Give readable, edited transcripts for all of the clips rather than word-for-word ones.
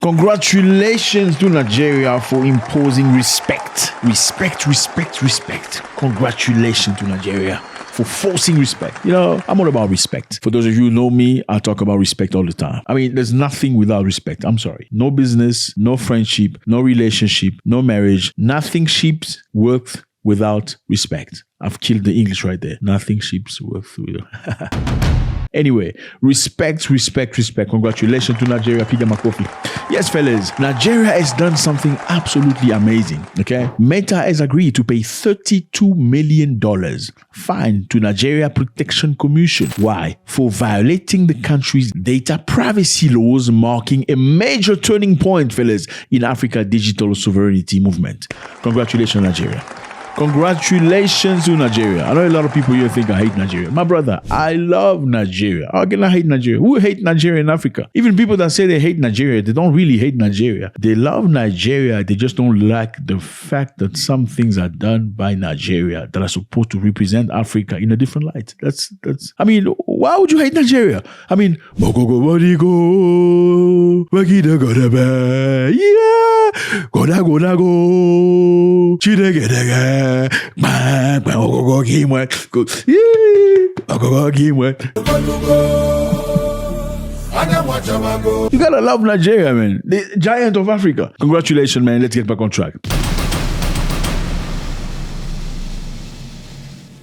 Congratulations to Nigeria for imposing respect. Respect. Congratulations to Nigeria for forcing respect. You know, I'm all about respect. For those of you who know me, I talk about respect all the time. I mean, there's nothing without respect. I'm sorry. No business, no friendship, no relationship, no marriage. Nothing ships worth without respect. I've killed the English right there. Nothing ships worth without. Anyway, respect. Congratulations to Nigeria. Piga Makofi. Yes, fellas, Nigeria has done something absolutely amazing. Okay, Meta has agreed to pay $32 million fine to Nigeria Protection Commission. Why? For violating the country's data privacy laws, marking a major turning point, fellas, in Africa's digital sovereignty movement. Congratulations, Nigeria. Congratulations to Nigeria. I know a lot of people here think I hate Nigeria. My brother, I love Nigeria. How can I hate Nigeria? Who hate Nigeria in Africa? Even people that say they hate Nigeria, they don't really hate Nigeria. They love Nigeria. They just don't like the fact that some things are done by Nigeria that are supposed to represent Africa in a different light. That's. I mean, why would you hate Nigeria? I mean, yeah, you gotta love Nigeria, man. The giant of Africa. Congratulations, man. Let's get back on track.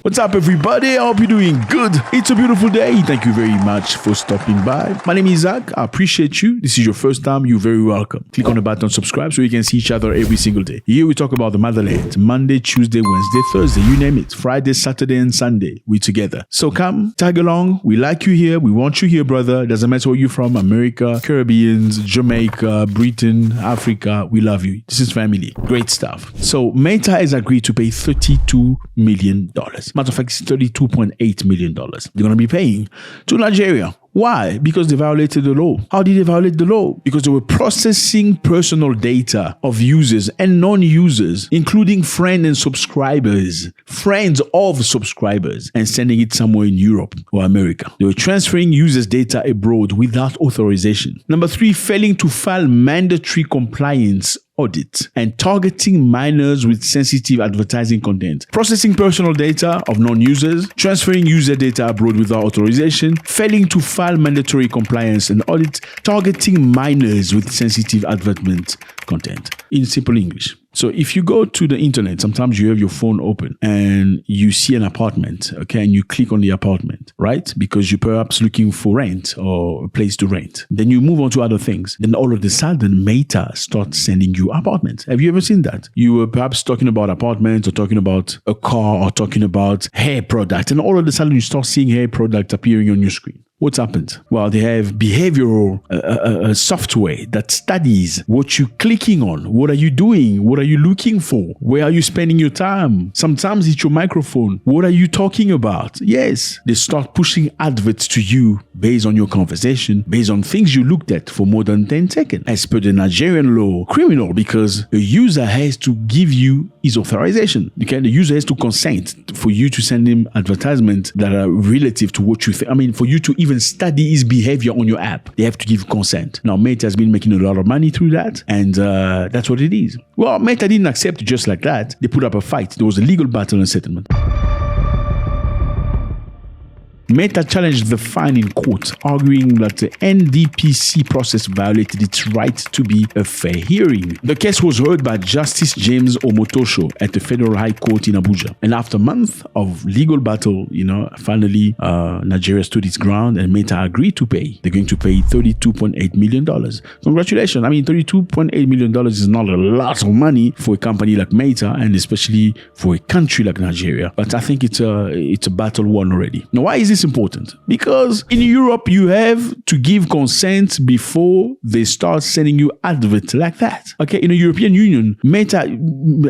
What's up, everybody? I hope you're doing good. It's a beautiful day. Thank you very much for stopping by. My name is Zack. I appreciate you. This is your first time. You're very welcome. Click on the button, subscribe, so you can see each other every single day. Here we talk about the motherland. Monday, Tuesday, Wednesday, Thursday, you name it. Friday, Saturday, and Sunday. We're together. So come, tag along. We like you here. We want you here, brother. Doesn't matter where you're from. America, Caribbeans, Jamaica, Britain, Africa. We love you. This is family. Great stuff. So Meta has agreed to pay $32 million. Matter of fact, it's $32.8 million. They're going to be paying to Nigeria. Why? Because they violated the law. How did they violate the law? Because they were processing personal data of users and non-users, including friends and subscribers, friends of subscribers, and sending it somewhere in Europe or America. They were transferring users' data abroad without authorization. Number 3, failing to file mandatory compliance audit and targeting minors with sensitive advertising content, processing personal data of non-users, transferring user data abroad without authorization, failing to file mandatory compliance and audit, targeting minors with sensitive advertisement content. In simple English. So if you go to the internet, sometimes you have your phone open and you see an apartment, okay, and you click on the apartment, right? Because you're perhaps looking for rent or a place to rent. Then you move on to other things. Then all of a sudden, Meta starts sending you apartments. Have you ever seen that? You were perhaps talking about apartments or talking about a car or talking about hair product, and all of a sudden you start seeing hair products appearing on your screen. What's happened? Well, they have behavioral software that studies what you're clicking on. What are you doing? What are you looking for? Where are you spending your time? Sometimes it's your microphone. What are you talking about? Yes, they start pushing adverts to you based on your conversation, based on things you looked at for more than 10 seconds. As per the Nigerian law, criminal, because a user has to give you his authorization. Okay, the user has to consent for you to send him advertisements that are relative to what you think. I mean, for you to even study his behavior on your app, they have to give consent. Now, Meta has been making a lot of money through that, and that's what it is. Well, Meta didn't accept it just like that. They put up a fight. There was a legal battle and settlement. Meta challenged the fine in court, arguing that the NDPC process violated its right to be a fair hearing. The case was heard by Justice James Omotosho at the Federal High Court in Abuja. And after months of legal battle, finally, Nigeria stood its ground and Meta agreed to pay. They're going to pay $32.8 million. Congratulations. I mean, $32.8 million is not a lot of money for a company like Meta, and especially for a country like Nigeria. But I think it's a battle won already. Now, why is this important? Because in Europe, you have to give consent before they start sending you adverts like that. Okay, in the European Union, Meta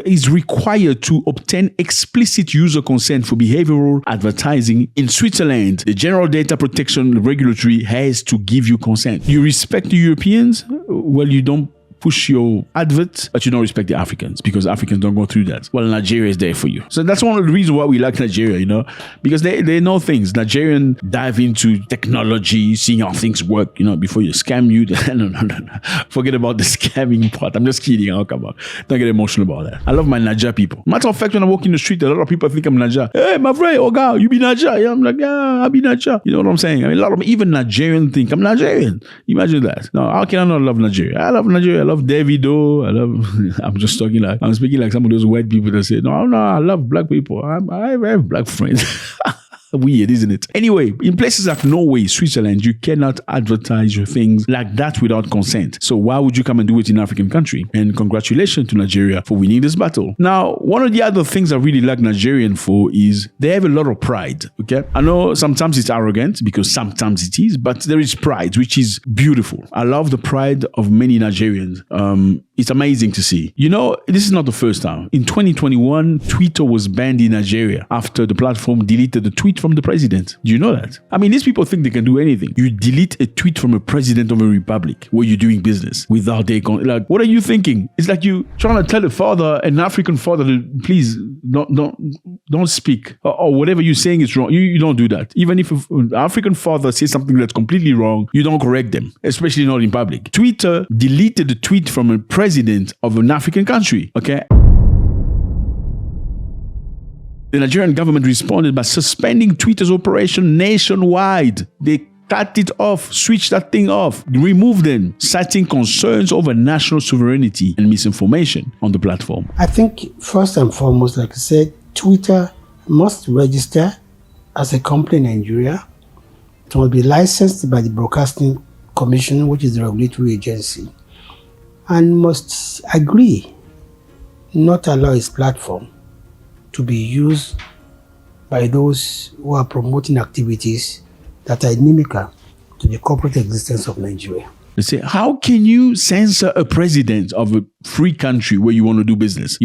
is required to obtain explicit user consent for behavioral advertising. In Switzerland, the General Data Protection Regulatory has to give you consent. You respect the Europeans? Well, you don't push your adverts, but you don't respect the Africans because Africans don't go through that. Well, Nigeria is there for you. So that's one of the reasons why we like Nigeria, because they know things. Nigerian dive into technology, seeing how things work, before you scam you. No. Forget about the scamming part. I'm just kidding. I'll come on. Don't get emotional about that. I love my Naija people. Matter of fact, when I walk in the street, a lot of people think I'm Naija. Hey, my friend, Oga, you be Naija? Yeah, I'm like, yeah, I be Naija. You know what I'm saying? I mean, a lot of even Nigerian think I'm Nigerian. Imagine that. No, how can I not love Nigeria? I love Nigeria. I love Davido. I'm just talking like, I'm speaking like some of those white people that say, no, I love black people. I have black friends. Weird, isn't it? Anyway, in places like Norway, Switzerland, you cannot advertise your things like that without consent. So why would you come and do it in an African country? And congratulations to Nigeria for winning this battle. Now, one of the other things I really like Nigerian for is they have a lot of pride, okay? I know sometimes it's arrogant because sometimes it is, but there is pride, which is beautiful. I love the pride of many Nigerians. It's amazing to see. This is not the first time. In 2021, Twitter was banned in Nigeria after the platform deleted the tweet from the president. Do you know that? I mean, these people think they can do anything. You delete a tweet from a president of a republic where you're doing business without their what are you thinking? It's like you trying to tell an African father to please don't speak or whatever you're saying is wrong. You don't do that. Even if an African father says something that's completely wrong, you don't correct them, especially not in public. Twitter deleted the tweet from a president of an African country. Okay. The Nigerian government responded by suspending Twitter's operation nationwide. They cut it off, switched that thing off, removed them, citing concerns over national sovereignty and misinformation on the platform. I think first and foremost, like I said, Twitter must register as a company in Nigeria. It must be licensed by the Broadcasting Commission, which is the regulatory agency, and must agree not allow its platform to be used by those who are promoting activities that are inimical to the corporate existence of Nigeria. They say, how can you censor a president of a free country where you want to do business?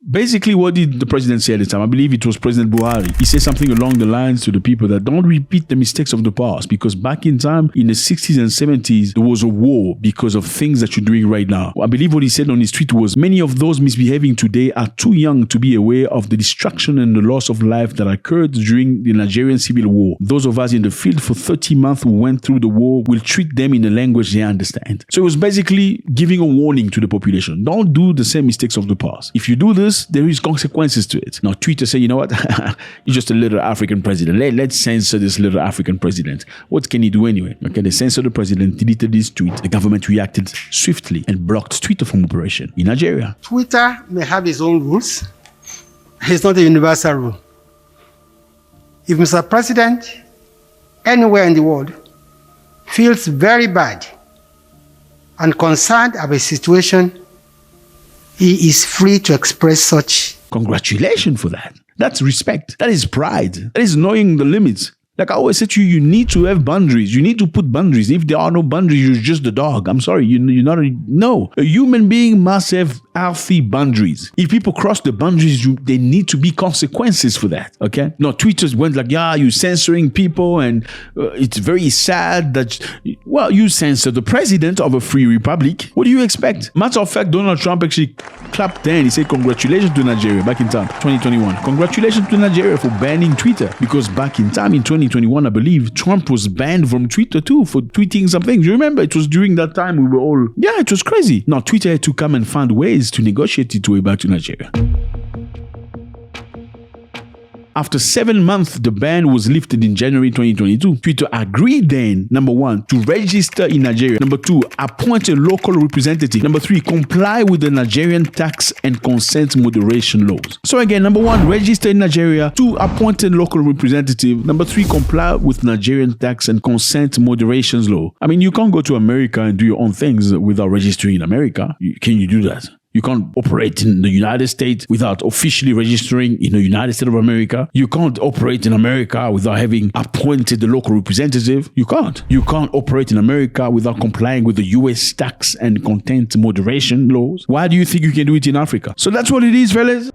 Basically, what did the president say at the time? I believe it was President Buhari. He said something along the lines to the people that don't repeat the mistakes of the past, because back in time, in the 60s and 70s, there was a war because of things that you're doing right now. I believe what he said on his tweet was, many of those misbehaving today are too young to be aware of the destruction and the loss of life that occurred during the Nigerian Civil War. Those of us in the field for 30 months who went through the war will treat them in a language they understand. So it was basically giving a warning to the population. Don't do the same mistakes of the past. If you do this, there is consequences to it. Now, Twitter say, you know what? He's just a little African president. Let's censor this little African president. What can he do anyway? Okay, they censored the president, deleted his tweet. The government reacted swiftly and blocked Twitter from operation in Nigeria. Twitter may have its own rules. It's not a universal rule. If Mr. President, anywhere in the world, feels very bad and concerned about a situation, he is free to express such. Congratulations for that. That's respect. That is pride. That is knowing the limits. Like I always say to you, you need to have boundaries. You need to put boundaries. If there are no boundaries, you're just a dog. I'm sorry. You're not no. A human being must have healthy boundaries. If people cross the boundaries, they need to be consequences for that. Okay? No, Twitter went like, yeah, you're censoring people, and it's very sad that, well, you censor the president of a free republic. What do you expect? Matter of fact, Donald Trump actually clapped then. He said, congratulations to Nigeria back in time, 2021. Congratulations to Nigeria for banning Twitter, because back in time, in 2021, I believe, Trump was banned from Twitter too for tweeting some things. You remember? It was during that time we were all, yeah, it was crazy. Now, Twitter had to come and find ways to negotiate its way back to Nigeria. After 7 months, the ban was lifted in January 2022. Twitter agreed then, number 1, to register in Nigeria. Number 2, appoint a local representative. Number 3, comply with the Nigerian tax and consent moderation laws. So again, number 1, register in Nigeria. 2, appoint a local representative. Number 3, comply with Nigerian tax and consent moderations law. I mean, you can't go to America and do your own things without registering in America. Can you do that? You can't operate in the United States without officially registering in the United States of America. You can't operate in America without having appointed the local representative. You can't. You can't operate in America without complying with the US tax and content moderation laws. Why do you think you can do it in Africa? So that's what it is, fellas.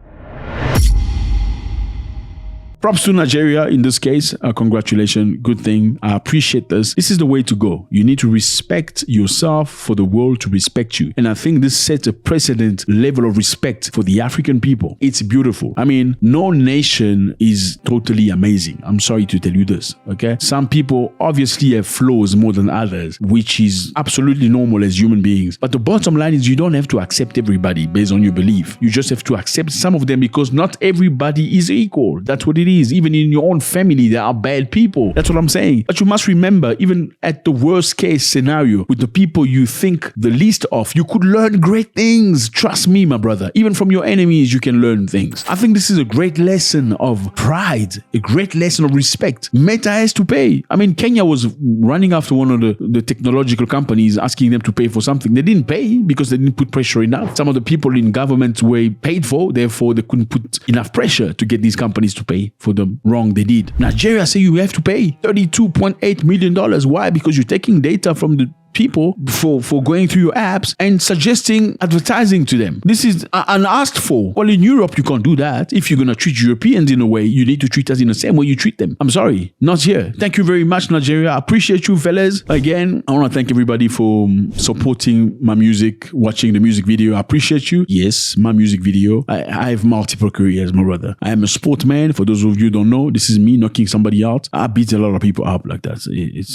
props to Nigeria in this case. Congratulations. Good thing. I appreciate this. This is the way to go. You need to respect yourself for the world to respect you. And I think this sets a precedent level of respect for the African people. It's beautiful. I mean, no nation is totally amazing. I'm sorry to tell you this, okay? Some people obviously have flaws more than others, which is absolutely normal as human beings. But the bottom line is you don't have to accept everybody based on your belief. You just have to accept some of them because not everybody is equal. That's what it is. Even in your own family, there are bad people. That's what I'm saying. But you must remember, even at the worst case scenario, with the people you think the least of, you could learn great things. Trust me, my brother. Even from your enemies, you can learn things. I think this is a great lesson of pride, a great lesson of respect. Meta has to pay. I mean, Kenya was running after one of the technological companies, asking them to pay for something. They didn't pay because they didn't put pressure enough. Some of the people in government were paid for, therefore they couldn't put enough pressure to get these companies to pay for the wrong they did. Nigeria say you have to pay $32.8 million. Why? Because you're taking data from the people for going through your apps and suggesting advertising to them. This is unasked for. Well, in Europe, you can't do that. If you're going to treat Europeans in a way, you need to treat us in the same way you treat them. I'm sorry, not here. Thank you very much, Nigeria. I appreciate you, fellas. Again, I want to thank everybody for supporting my music, watching the music video. I appreciate you. Yes, my music video. I have multiple careers, my brother. I am a sportman. For those of you who don't know, this is me knocking somebody out. I beat a lot of people up like that.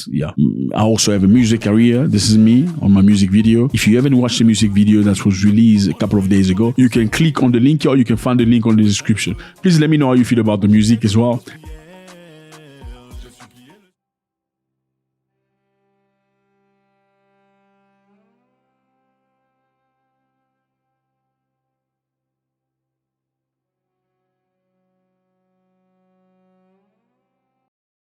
Yeah. I also have a music career. This is me on my music video. If you haven't watched the music video that was released a couple of days ago, you can click on the link or you can find the link on the description. Please let me know how you feel about the music as well.